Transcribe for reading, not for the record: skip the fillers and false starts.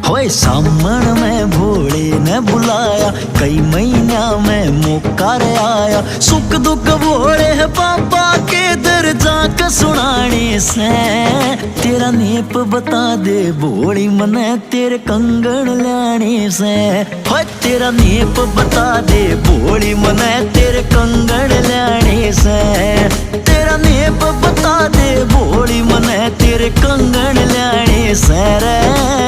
होए सामण में भोले ने बुलाया, कई महीना में मौका रे आया। सुख दुख भोले है बाबा के दर जाके सुनाने से। तेरा नेप बता दे भोली मने तेरे कंगन लाने से। होए तेरा नेप बता दे भोली मने तेरे कंगन लाने से। तेरा नेप बता दे भोली मने तेरे कंगन लाने से रे।